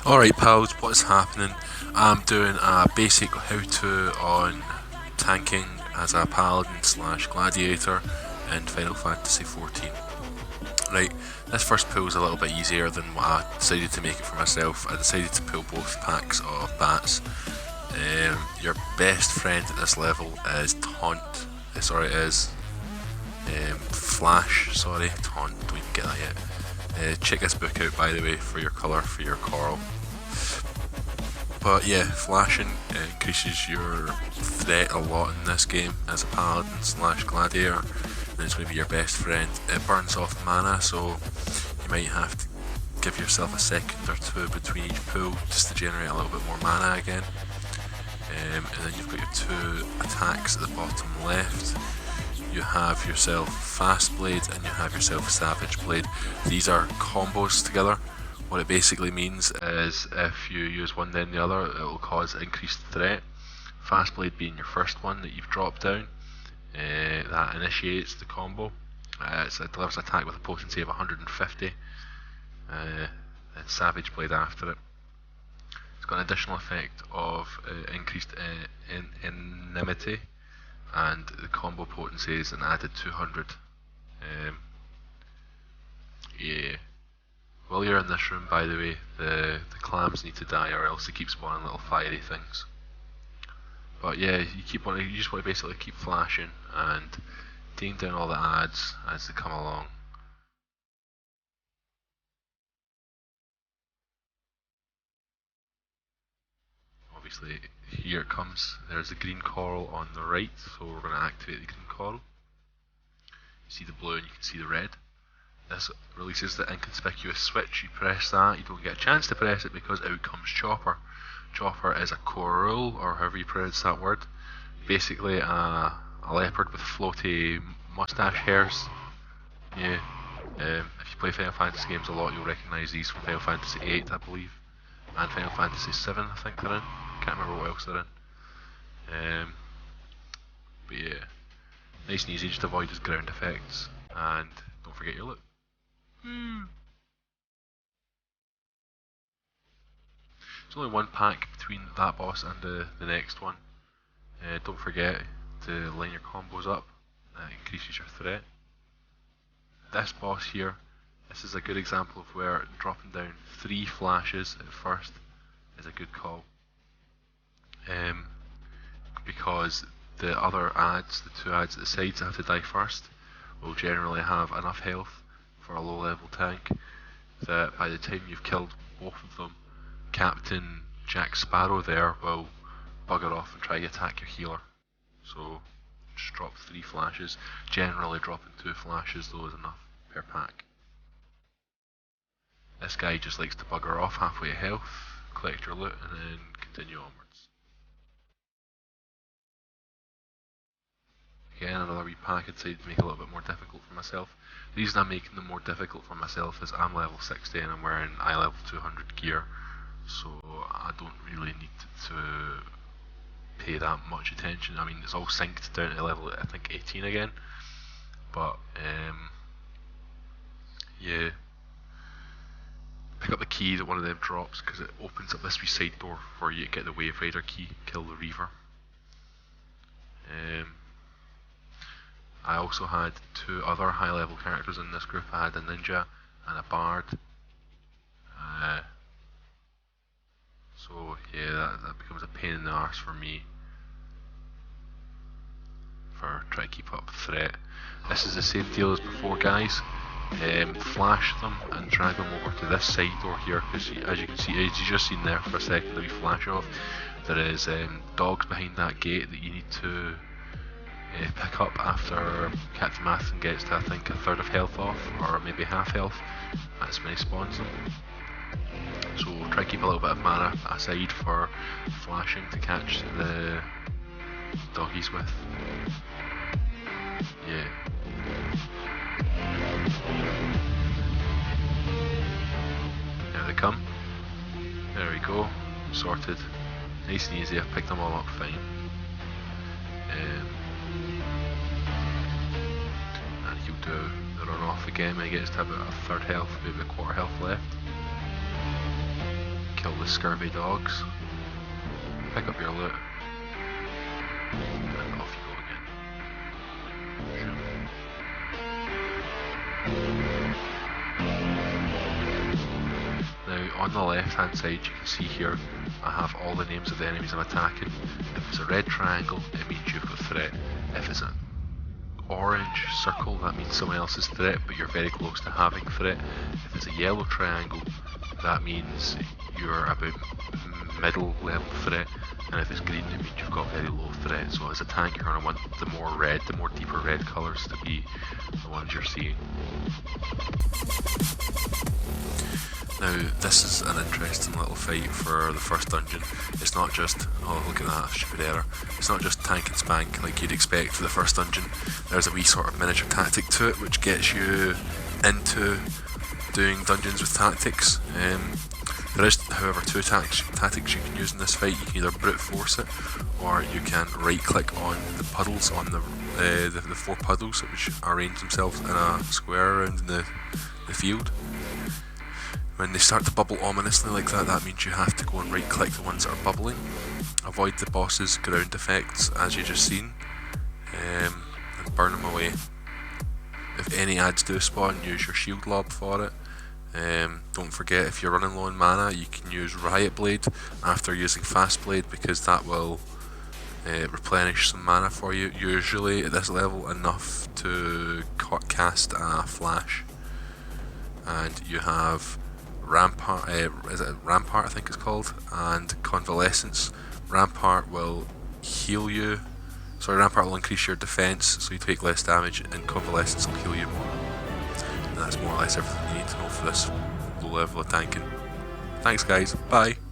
Alright pals, what's happening? I'm doing a basic how-to on tanking as a paladin slash gladiator in Final Fantasy XIV. Right, this first pull is a little bit easier than what I decided to make it for myself. I decided to pull both packs of bats. Your best friend at this level is Flash, Taunt, don't even get that yet. Check this book out by the way for your colour, for your coral. But yeah, flashing increases your threat a lot in this game as a paladin slash gladiator, and it's going to be your best friend. It burns off mana, so you might have to give yourself a second or two between each pull just to generate a little bit more mana again. And then you've got your two attacks at the bottom left. You have yourself Fast Blade and you have yourself Savage Blade. These are combos together. What it basically means is if you use one then the other, it will cause increased threat. Fast Blade being your first one that you've dropped down, that initiates the combo. It delivers an attack with a potency of 150, and Savage Blade after it. It's got an additional effect of increased enmity, and the combo potency is an added 200. Yeah. While you're in this room, by the way, the clams need to die or else they keep spawning little fiery things. But yeah, you just want to basically keep flashing and taking down all the ads as they come along. Obviously, here it comes. There's a green coral on the right, so we're going to activate the green coral. You see the blue and you can see the red. This releases the inconspicuous switch. You press that, you don't get a chance to press it because out comes Chopper. Chopper is a coral, or however you pronounce that word. Basically a leopard with floaty mustache hairs. Yeah. If you play Final Fantasy games a lot, you'll recognise these from Final Fantasy VIII, I believe, and Final Fantasy VII, I think they're in. Can't remember what else they're in. But yeah, nice and easy. Just avoid his ground effects, and don't forget your loot. There's only one pack between that boss and the next one. Don't forget to line your combos up. That increases your threat. This boss here, this is a good example of where dropping down 3 flashes at first is a good call. Because the other ads, the 2 ads at the sides that have to die first, will generally have enough health for a low level tank that by the time you've killed both of them, Captain Jack Sparrow there will bugger off and try to attack your healer. So just drop 3 flashes. Generally dropping 2 flashes though is enough per pack. This guy just likes to bugger off halfway to health, collect your loot and then continue onwards. Again, another wee pack I decided to make a little bit more difficult for myself. The reason I'm making them more difficult for myself is I'm level 60 and I'm wearing eye level 200 gear, so I don't really need to pay that much attention. I mean, it's all synced down to level, I think, 18 again, but yeah. Pick up the key that one of them drops because it opens up this wee side door for you to get the Wave Rider key, kill the Reaver. I also had 2 other high level characters in this group. I had a ninja and a bard. So yeah, that becomes a pain in the arse for me for trying to keep up with threat. This is the same deal as before, guys. Flash them and drag them over to this side door here, because as you can see, as you just seen there for a second, that we flash off, there is dogs behind that gate that you need to pick up after Captain Mathen gets to, I think, a third of health off, or maybe half health. That's when he spawns them. So try to keep a little bit of mana aside for flashing to catch the doggies with. Yeah. There they come. There we go. Sorted. Nice and easy. I've picked them all up fine. And he'll do the run off again when he gets to about a third health, maybe a quarter health left. kill the scurvy dogs, pick up your loot, and off you go again. Now on the left hand side you can see here I have all the names of the enemies I'm attacking. If it's a red triangle it means you've got threat. If it's an orange circle that means someone else is threat but you're very close to having threat. If it's a yellow triangle that means you're about middle level threat, and if it's green it means you've got very low threat. So as a tank you're going to want the more deeper red colours to be the ones you're seeing. Now this is an interesting little fight for the first dungeon. It's not just, oh look at that stupid error, it's not just tank and spank like you'd expect for the first dungeon. There's a wee sort of miniature tactic to it which gets you into doing dungeons with tactics. There is however two tactics you can use in this fight. You can either brute force it or you can right click on the puddles on the 4 puddles which arrange themselves in a square around in the field. When they start to bubble ominously like that, that means you have to go and right click the ones that are bubbling. Avoid the boss's ground effects as you just seen, and burn them away. If any adds do spawn, use your shield lob for it. Don't forget, if you're running low on mana, you can use Riot Blade after using Fast Blade because that will replenish some mana for you, usually at this level enough to cast a flash. And you have Rampart, is it Rampart I think it's called, and Convalescence. Rampart will heal you, Rampart will increase your defense so you take less damage, and Convalescence will heal you more. And that's more or less everything you need to know for this low level of tanking. Thanks guys, bye!